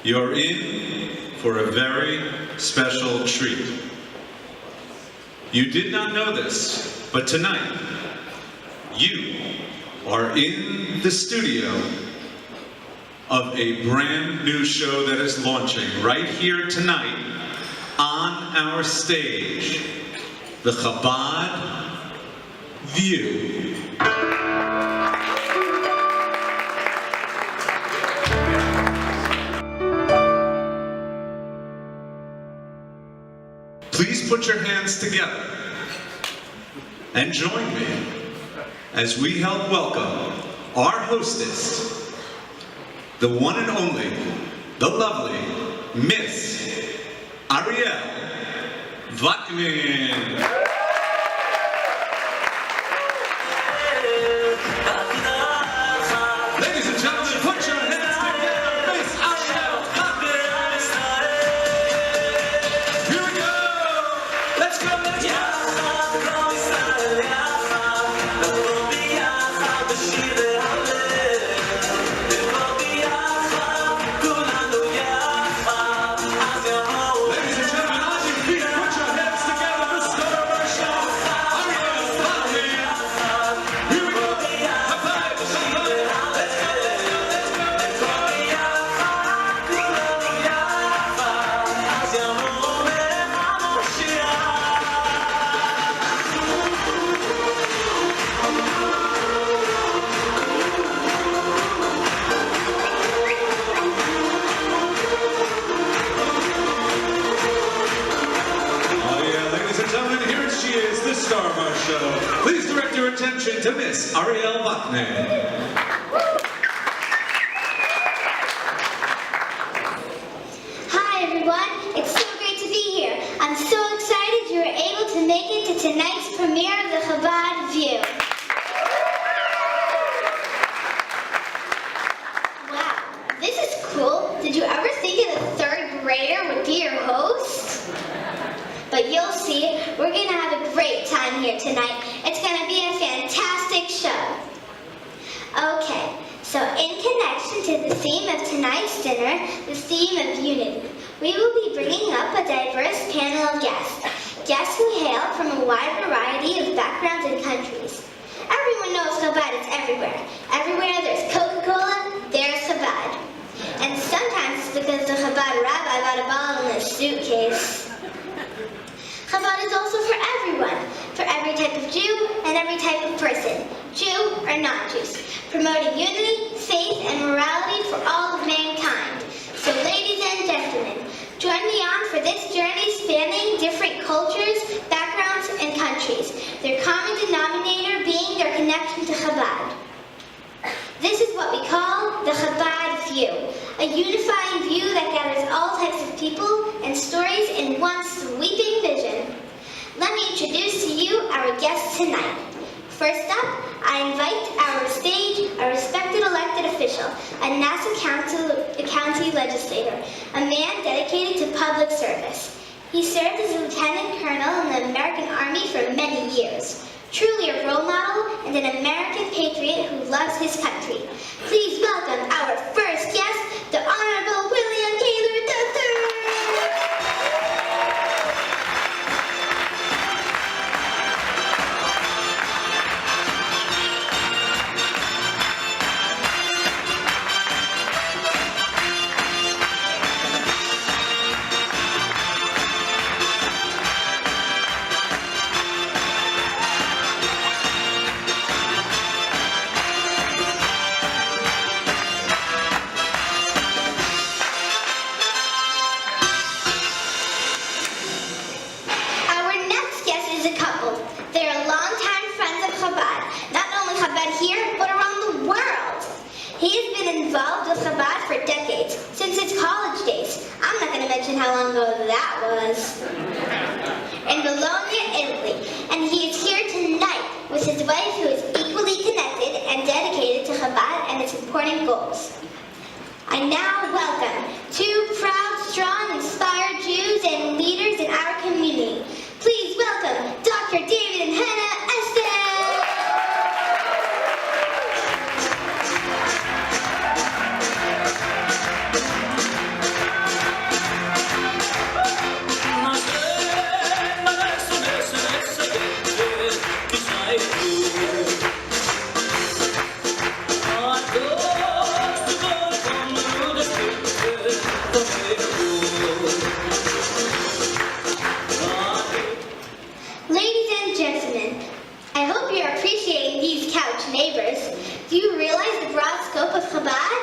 You're in for a very special treat. You did not know this, but tonight, you are in the studio of a brand new show that is launching right here tonight on our stage, the Chabad View. Please put your hands together and join me as we help welcome our hostess, the one and only, the lovely Miss Arielle Vaknine. Ladies and gentlemen, put your hands together, Miss Arielle Vaknine. Here we go. Let's go. Let's go. Star of our show. Please direct your attention to Miss Arielle Vaknine. Hi everyone, it's so great to be here. I'm so excited you were able to make it to tonight's premiere of the Chabad View. Wow, this is cool. Did you ever think that a third grader would be your host? But you'll see, we're going to have a great time here tonight. It's going to be a fantastic show. Okay, so in connection to the theme of tonight's dinner, the theme of unity, we will be bringing up a diverse panel of guests who hail from a wide variety of backgrounds and countries. Everyone knows Chabad is everywhere. Everywhere there's Coca-Cola, there's Chabad. And sometimes it's because the Chabad rabbi got a bottle in his suitcase. Chabad is also for everyone, for every type of Jew and every type of person, Jew or non-Jews, promoting unity, faith, and morality for all of mankind. So ladies and gentlemen, join me on for this journey spanning different cultures, backgrounds, and countries, their common denominator being their connection to Chabad. This is what we call the Chabad View, a unifying view that gathers all types of people and stories in one sweeping vision. Let me introduce to you our guests tonight. First up, I invite our stage a respected elected official, a Nassau County legislator, a man dedicated to public service. He served as a lieutenant colonel in the American Army for many years. Truly a role model and an American patriot who loves his country. Please welcome our first guest, the Honorable William Gaylor III. Involved with Chabad for decades, since its college days. I'm not going to mention how long ago that was. In Bologna, Italy. And he is here tonight with his wife, who is equally connected and dedicated to Chabad and its important goals. I now welcome two proud, strong, inspired Jews and leaders in our community. Please welcome Dr. David and Hena Estes. Do you realize the broad scope of Chabad?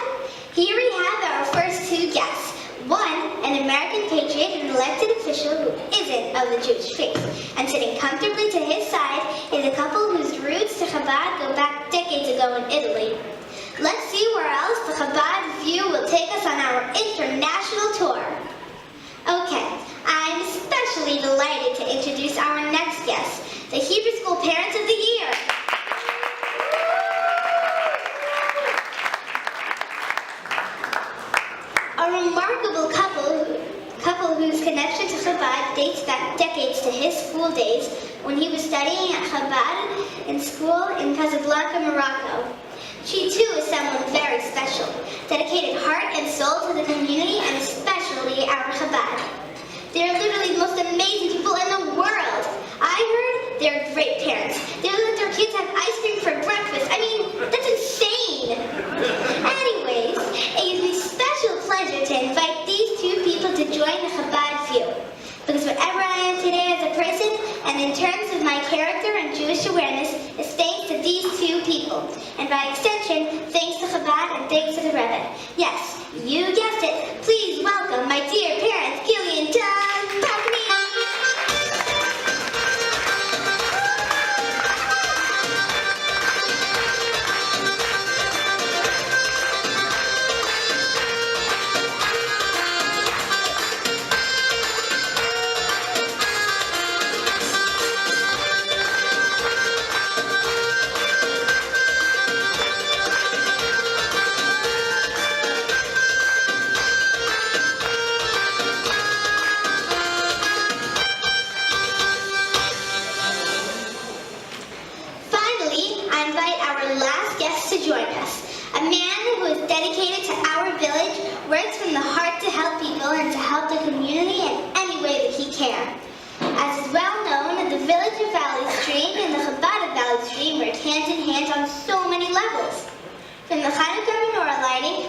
Here we have our first two guests. One, an American patriot and elected official who isn't of the Jewish faith. And sitting comfortably to his side is a couple whose roots to Chabad go back decades ago in Italy. Let's see where else the Chabad View will take us on our international tour. Okay, I'm especially delighted to introduce our next guest, the Hebrew School Parents of the Year. A remarkable couple whose connection to Chabad dates back decades to his school days when he was studying at Chabad in school in Casablanca, Morocco. She too is someone very special, dedicated heart and soul to the community and especially our Chabad. They're literally the most amazing people in the world. I heard they're great parents. They let their kids have ice cream for breakfast. I mean, that's insane. Anyways, it gives me special pleasure to invite these two people to join the Chabad View. Because whatever I am today as a person, and in terms of my character and Jewish awareness, is thanks to these two people. And by extension, thanks to Chabad and thanks to the Rebbe. Yes, you guessed it. Please welcome my dear parents, Gili and Vaknine.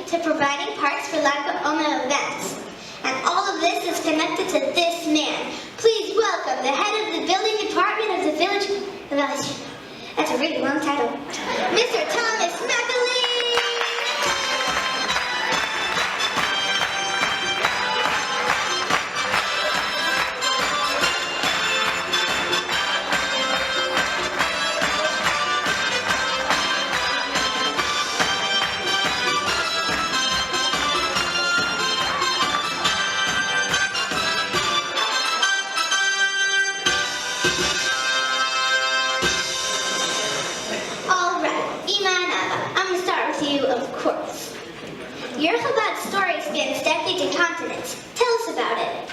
To providing parts for Lag BaOmer events. And all of this is connected to this man. Please welcome the head of the building department of the village. That's a really long title. Mr. Thomas McAleer! Your Chabad story spans decades and continents. Tell us about it.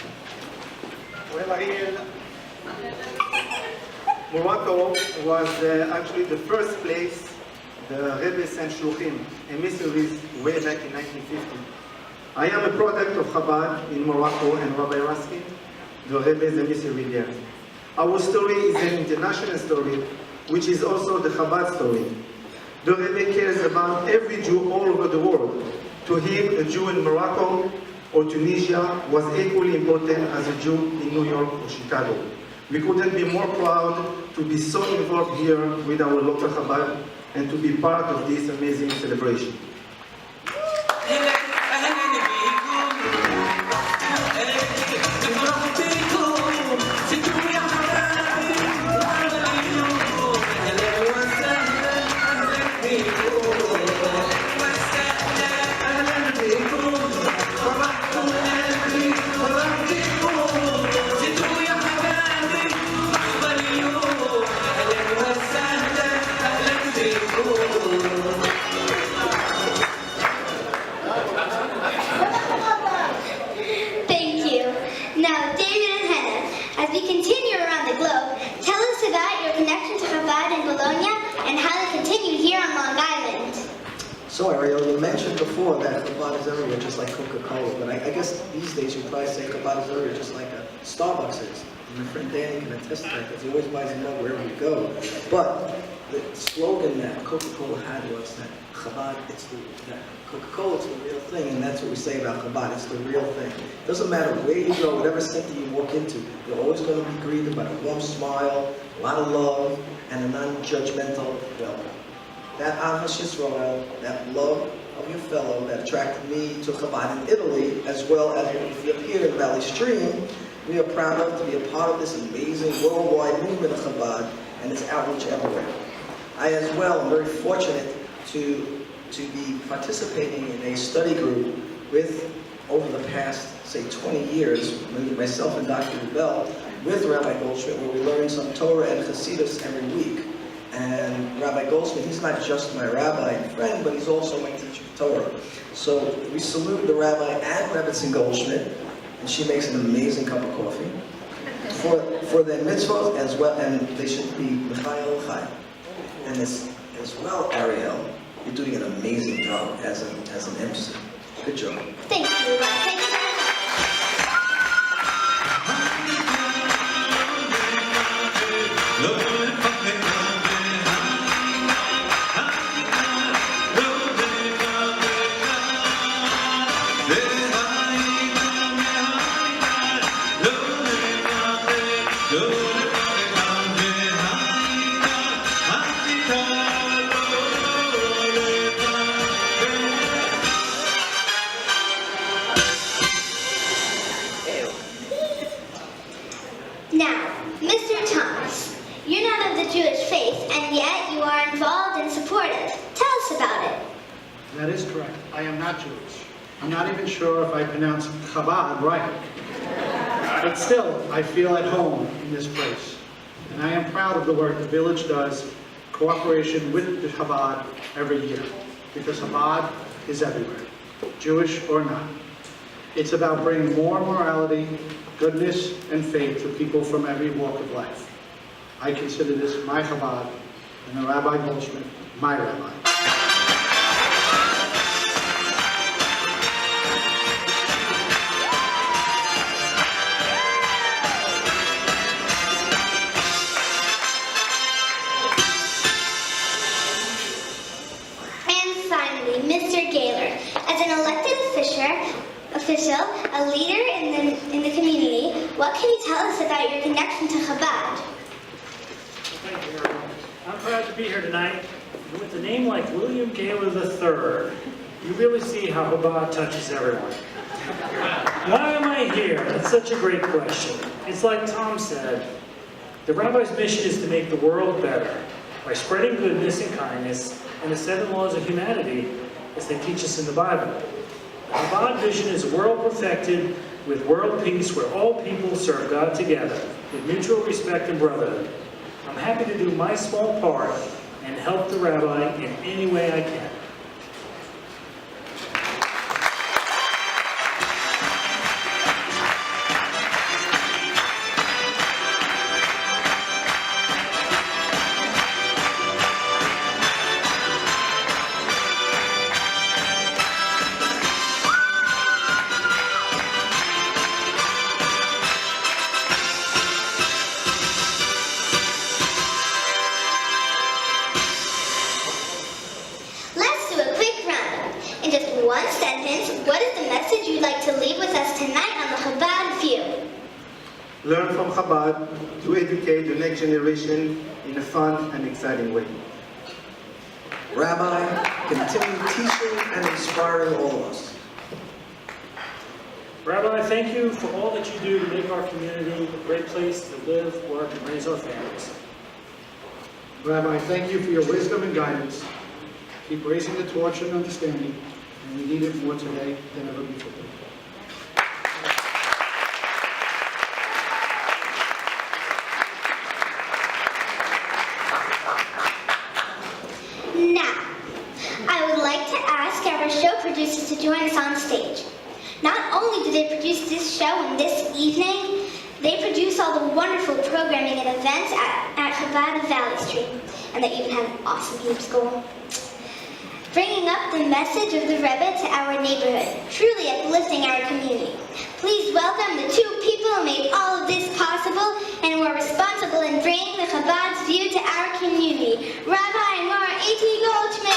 Well, Arielle, Morocco was actually the first place the Rebbe sent shluchim, emissaries, way back in 1950. I am a product of Chabad in Morocco and Rabbi Raskin, the Rebbe's emissary there. Our story is an international story, which is also the Chabad story. The Rebbe cares about every Jew all over the world. To him, a Jew in Morocco or Tunisia was equally important as a Jew in New York or Chicago. We couldn't be more proud to be so involved here with our local Chabad and to be part of this amazing celebration. So Arielle, you mentioned before that Chabad is everywhere, just like Coca-Cola, but I guess these days you'd probably say Chabad is everywhere, just like a Starbucks is. And my friend Danny can attest to that, because he always buys a mug wherever we go. But the slogan that Coca-Cola had was that Chabad, Coca-Cola, it's the real thing, and that's what we say about Chabad, it's the real thing. It doesn't matter where you go, whatever center you walk into, you're always going to be greeted by a warm smile, a lot of love, and a non-judgmental welcome. that Ahavas Yisrael, that love of your fellow that attracted me to Chabad in Italy, as well as if you appeared in Valley Stream, we are proud of to be a part of this amazing worldwide movement of Chabad and its outreach everywhere. I as well am very fortunate to be participating in a study group with, over the past, say, 20 years, myself and Dr. Rebel, with Rabbi Goldschmidt, where we learn some Torah and Chassidus every week. And Rabbi Goldschmidt, he's not just my rabbi and friend, but he's also my teacher of Torah. So we salute the rabbi and Rebbetzin Goldschmidt, and she makes an amazing cup of coffee for their mitzvot as well, and they should be Michael Chai. And as well, Arielle, you're doing an amazing job as an MC. Good job. Thank you. Thank you very much. Now, Mr. Thomas, you're not of the Jewish faith, and yet you are involved and supportive. Tell us about it. That is correct. I am not Jewish. I'm not even sure if I pronounce Chabad right. But still, I feel at home in this place. And I am proud of the work the village does, cooperation with the Chabad every year. Because Chabad is everywhere, Jewish or not. It's about bringing more morality, goodness, and faith to people from every walk of life. I consider this my Chabad, and the Rabbi Goldschmidt, my rabbi. And finally, Mr. Gaylor, as an elected official, a leader in the community, what can you tell us about your connection to Chabad? Thank you, Arielle. I'm proud to be here tonight. And with a name like William Gaylor III, you really see how Chabad touches everyone. Why am I here? That's such a great question. It's like Tom said, the rabbi's mission is to make the world better by spreading goodness and kindness and the 7 laws of humanity as they teach us in the Bible. The Chabad vision is a world perfected with world peace where all people serve God together with mutual respect and brotherhood. I'm happy to do my small part and help the rabbi in any way I can. Let's do a quick roundup. In just one sentence, what is the message you'd like to leave with us tonight on the Chabad View? Learn from Chabad to educate the next generation in a fun and exciting way. Rabbi, continue teaching and inspiring all of us. Rabbi, thank you for all that you do to make our community a great place to live, work, and raise our families. Rabbi, thank you for your wisdom and guidance. Keep raising the torch and understanding, and we need it more today than ever before. Now, I would like to ask our show producers to join us on stage. Not only do they produce this show and this evening, they produce all the wonderful programming and events at Chabad Valley Stream, and they even have an awesome youth school. Bringing up the message of the Rebbe to our neighborhood, truly uplifting our community. Please welcome the 2 people who made all of this possible and who are responsible in bringing the Chabad's view to our community, Rabbi and Mara A.T. Goldschmidt.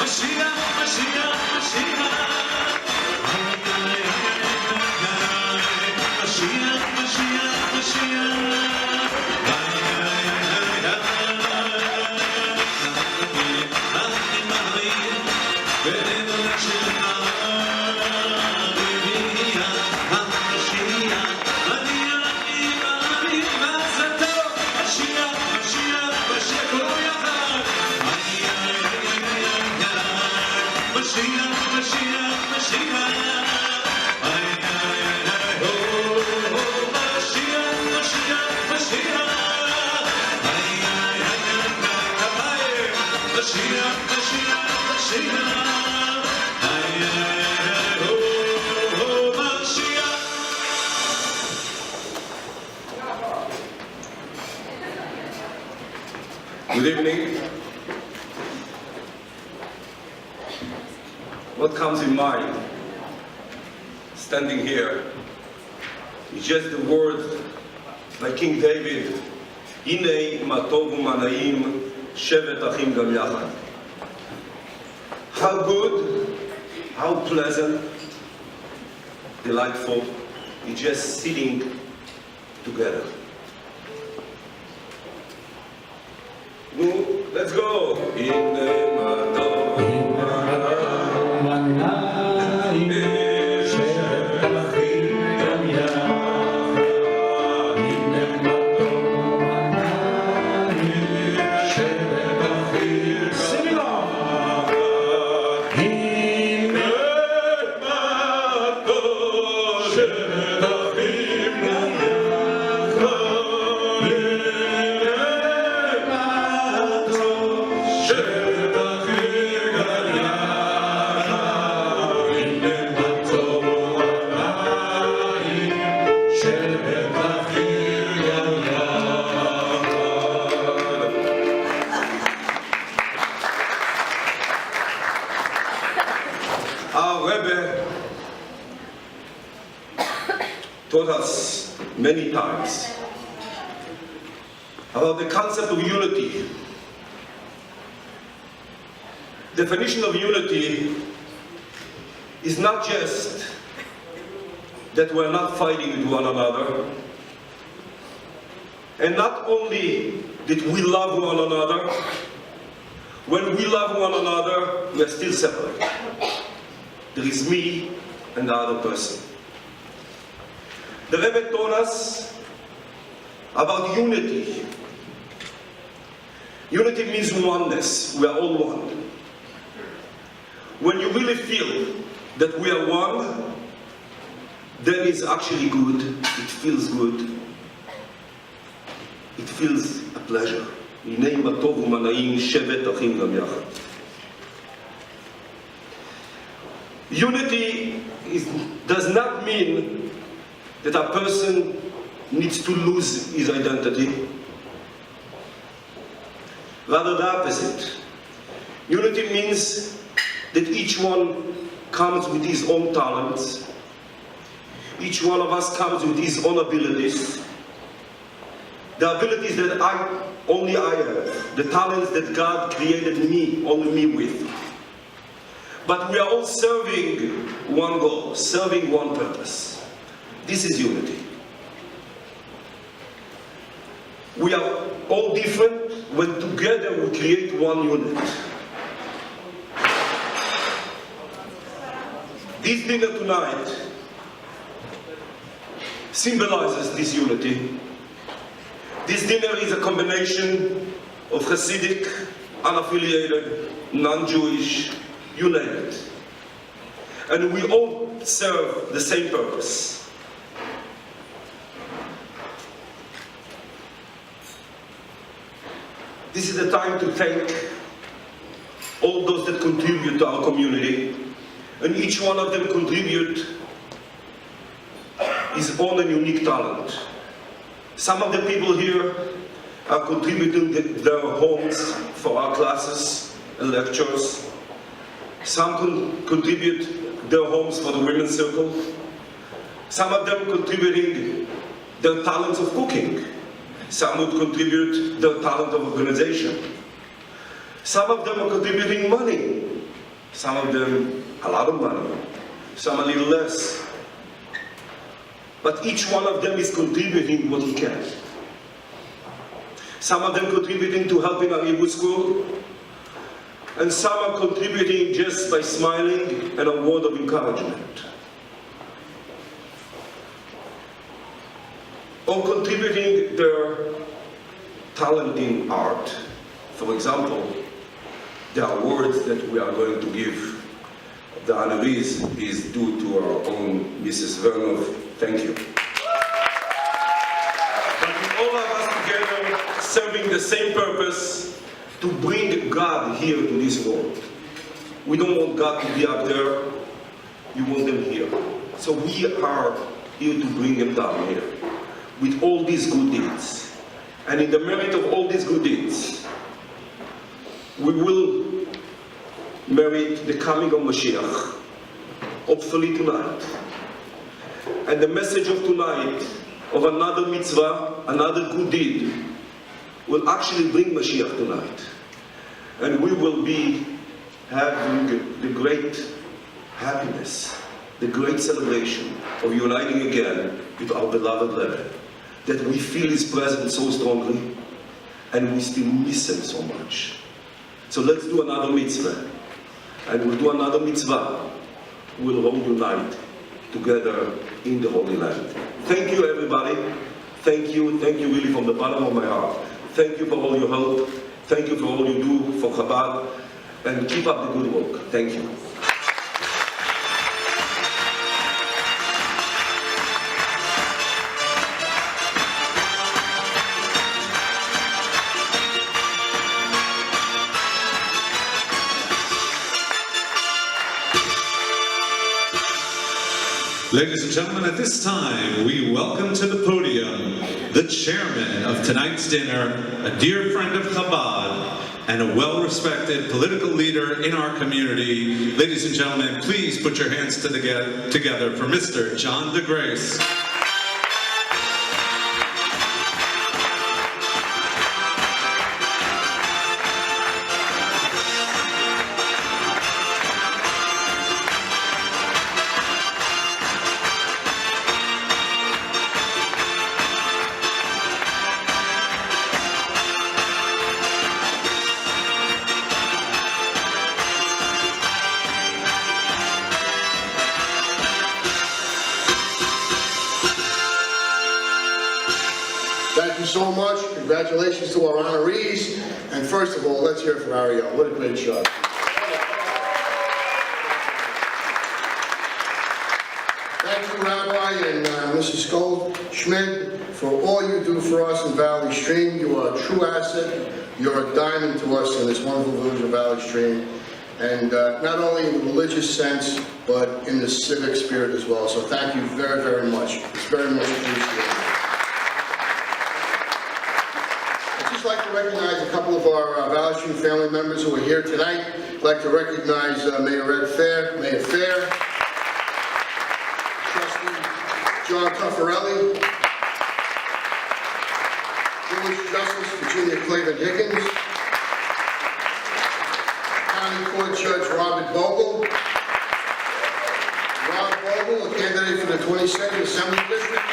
Mashiach, Mashiach, Good evening. What comes in mind, standing here, is just the word by King David, Hena ma tov u'mana'im shevet achim gam yachad. How good, how pleasant, delightful, it's just sitting together. Let's go. Taught us many times about the concept of unity. Definition of unity is not just that we're not fighting with one another, and not only that we love one another. When we love one another, we are still separate. There is me and the other person. The Rebbe taught us about unity. Unity means oneness. We are all one. When you really feel that we are one, then it's actually good. It feels good. It feels a pleasure. Hena ma tov u'mana'im shevet achim gam yachad. Unity does not mean that a person needs to lose his identity. Rather the opposite. Unity means that each one comes with his own talents. Each one of us comes with his own abilities. The abilities that only I have. The talents that God created only me with. But we are all serving one goal, serving one purpose. This is unity. We are all different. When together we create one unit. This dinner tonight symbolizes this unity. This dinner is a combination of Hasidic, unaffiliated, non-Jewish, you name it. And we all serve the same purpose. This is the time to thank all those that contribute to our community, and each one of them contribute his own and unique talent. Some of the people here are contributing their homes for our classes and lectures. Some contribute their homes for the Women's Circle. Some of them contributing their talents of cooking. Some would contribute their talent of organization. Some of them are contributing money. some of them a lot of money, some a little less. But each one of them is contributing what he can. Some of them contributing to helping our Hebrew school, and some are contributing just by smiling and a word of encouragement. Or contributing their talent in art. For example, the awards that we are going to give the honorees is due to our own Mrs. Vernov. Thank you. But all of us together serving the same purpose, to bring God here to this world. We don't want God to be up there, you want them here. So we are here to bring him down here with all these good deeds. And in the merit of all these good deeds, we will merit the coming of Mashiach, hopefully tonight. And the message of tonight, of another mitzvah, another good deed, will actually bring Mashiach tonight. And we will be having the great happiness, the great celebration of uniting again with our beloved Rebbe, that we feel his presence so strongly, and we still miss him so much. So let's do another mitzvah, and we'll do another mitzvah. We'll all unite together in the Holy Land. Thank you, everybody. Thank you really from the bottom of my heart. Thank you for all your help. Thank you for all you do for Chabad. And keep up the good work. Thank you. Ladies and gentlemen, at this time, we welcome to the podium the chairman of tonight's dinner, a dear friend of Chabad, and a well-respected political leader in our community. Ladies and gentlemen, please put your hands together for Mr. John DeGrace. So much. Congratulations to our honorees. And first of all, let's hear it for Arielle. What a great shot. Thank you, Rabbi and Mrs. Goldschmidt, for all you do for us in Valley Stream. You are a true asset. You're a diamond to us in this wonderful village of Valley Stream. And not only in the religious sense, but in the civic spirit as well. So thank you very, very much. It's very much appreciated. I'd like to recognize a couple of our Valley Stream family members who are here tonight. I'd like to recognize Mayor Fair, Trustee John Tuffarelli, Village Justice Virginia Clavin Higgins, County Court Judge Robert Bogle, a candidate for the 22nd Assembly District,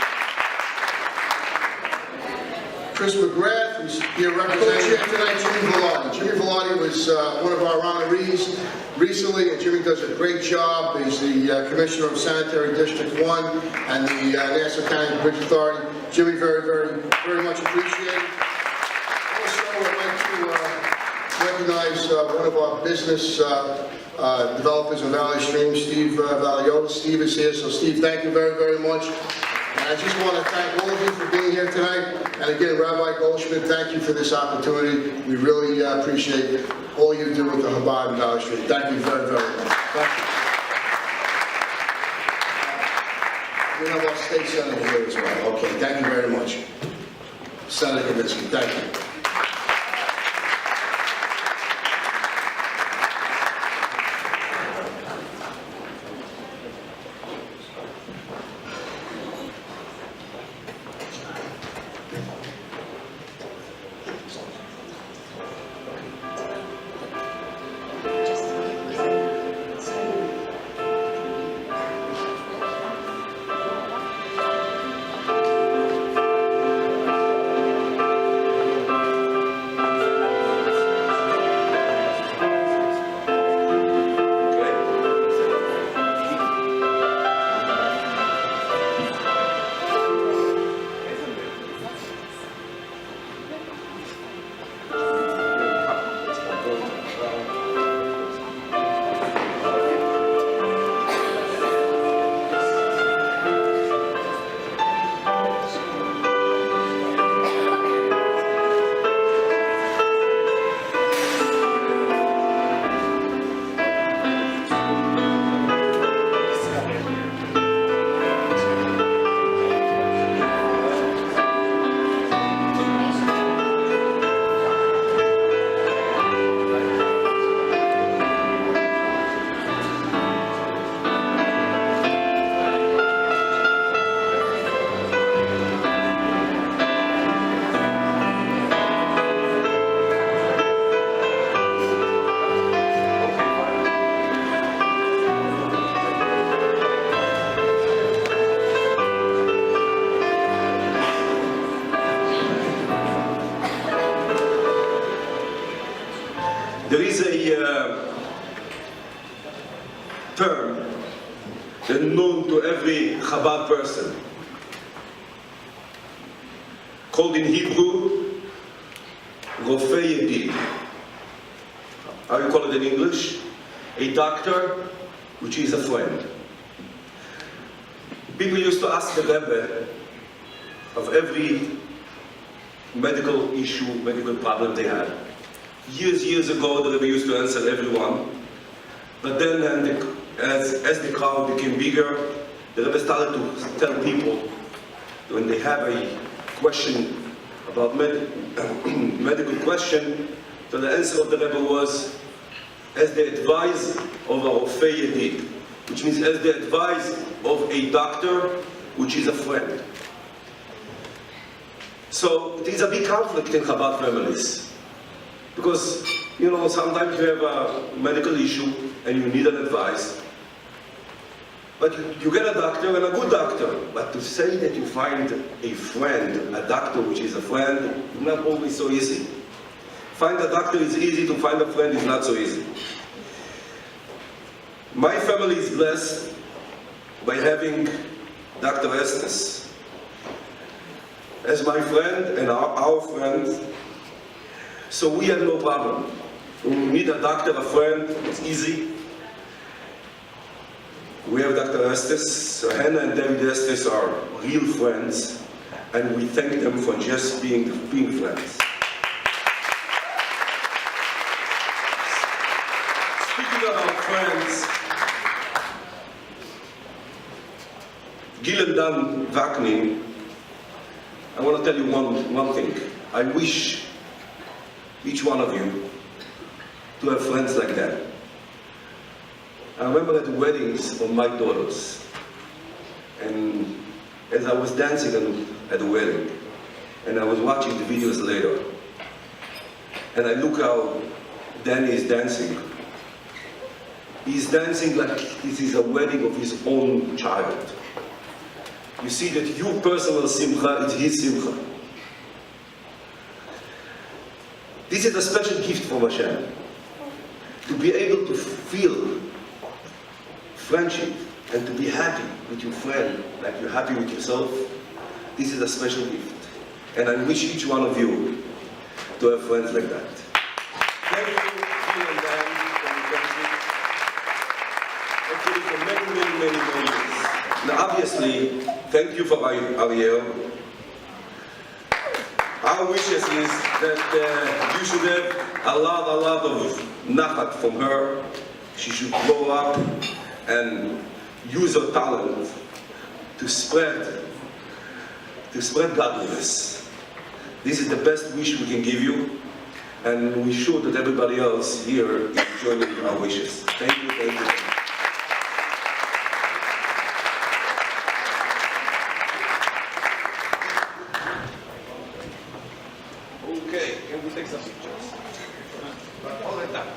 Chris McGrath, who's here representing tonight, Jimmy Velarde. Jimmy Velarde was one of our honorees recently, and Jimmy does a great job. He's the Commissioner of Sanitary District 1 and the Nassau County Bridge Authority. Jimmy, very, very, very much appreciated. Also, I'd like to recognize one of our business developers in Valley Stream, Steve Valliotis. Steve is here, so Steve, thank you very, very much. I just want to thank all of you for being here tonight. And again, Rabbi Goldschmidt, thank you for this opportunity. We really appreciate all you do with the Chabad in Valley Stream. Thank you very, very much. Thank you. We have our state senator here as well. Okay, thank you very much. Senator Kaminsky, thank you. term that's known to every Chabad person, called in Hebrew, Rofei Yedid. How you call it in English? A doctor, which is a friend. People used to ask the Rebbe of every medical issue, medical problem they had. Years ago, the Rebbe used to answer everyone. But then, as the crowd became bigger, the Rebbe started to tell people when they have a question about medical question, so the answer of the Rebbe was, as the advice of a Rofei Yedid, which means as the advice of a doctor, which is a friend. So it is a big conflict in Chabad families. Because, you know, sometimes you have a medical issue and you need an advice. But you get a doctor and a good doctor. But to say that you find a friend, a doctor which is a friend, is not always so easy. Find a doctor is easy, to find a friend is not so easy. My family is blessed by having Dr. Estes as my friend and our friend. So we have no problem. When we need a doctor, a friend, it's easy. We have Dr. Estes. Hena and David Estes are real friends, and we thank them for just being friends. Speaking about friends, Gili and Vaknine, I want to tell you one thing. I wish each one of you to have friends like that. I remember at the weddings of my daughters, and as I was dancing at the wedding, and I was watching the videos later, and I look how Danny is dancing. He's dancing like this is a wedding of his own child. You see that your personal simcha is his simcha. This is a special gift from Hashem. To be able to feel friendship and to be happy with your friend like you're happy with yourself, this is a special gift. And I wish each one of you to have friends like that. Thank you, Gili and Dan, for your friendship. Actually, for many years. Now, obviously, thank you for Arielle. Our wishes is that you should have a lot of nachat from her. She should grow up and use her talent to spread godliness. This is the best wish we can give you, and we're sure that everybody else here is joining our wishes. Thank you, thank you. Okay, can we take some pictures? All the time.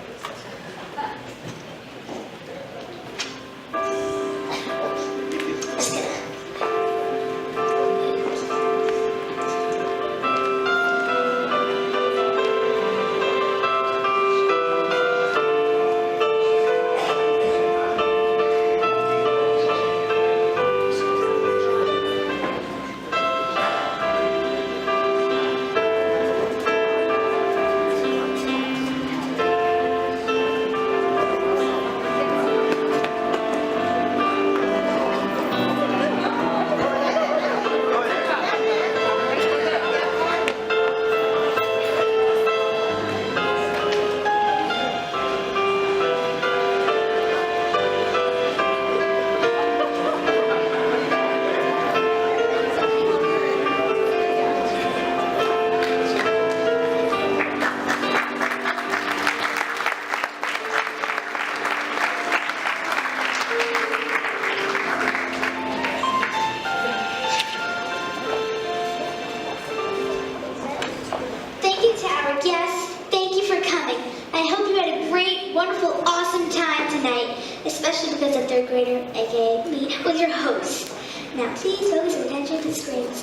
especially because a third grader, aka me, was your host. Now please focus your attention to the screens.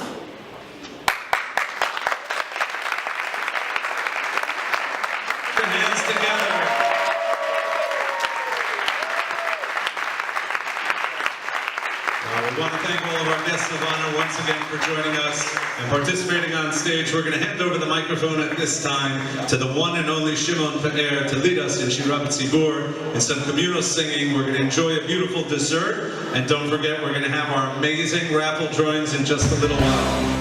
Put your hands together. We want to thank all of our guests of honor once again for joining us and participating on stage. We're going to hand over the microphone at this time to the one and only Shimon Pe'er to lead us in Shira B'Tzibur in some communal singing. We're going to enjoy a beautiful dessert, and don't forget we're going to have our amazing raffle drawings in just a little while.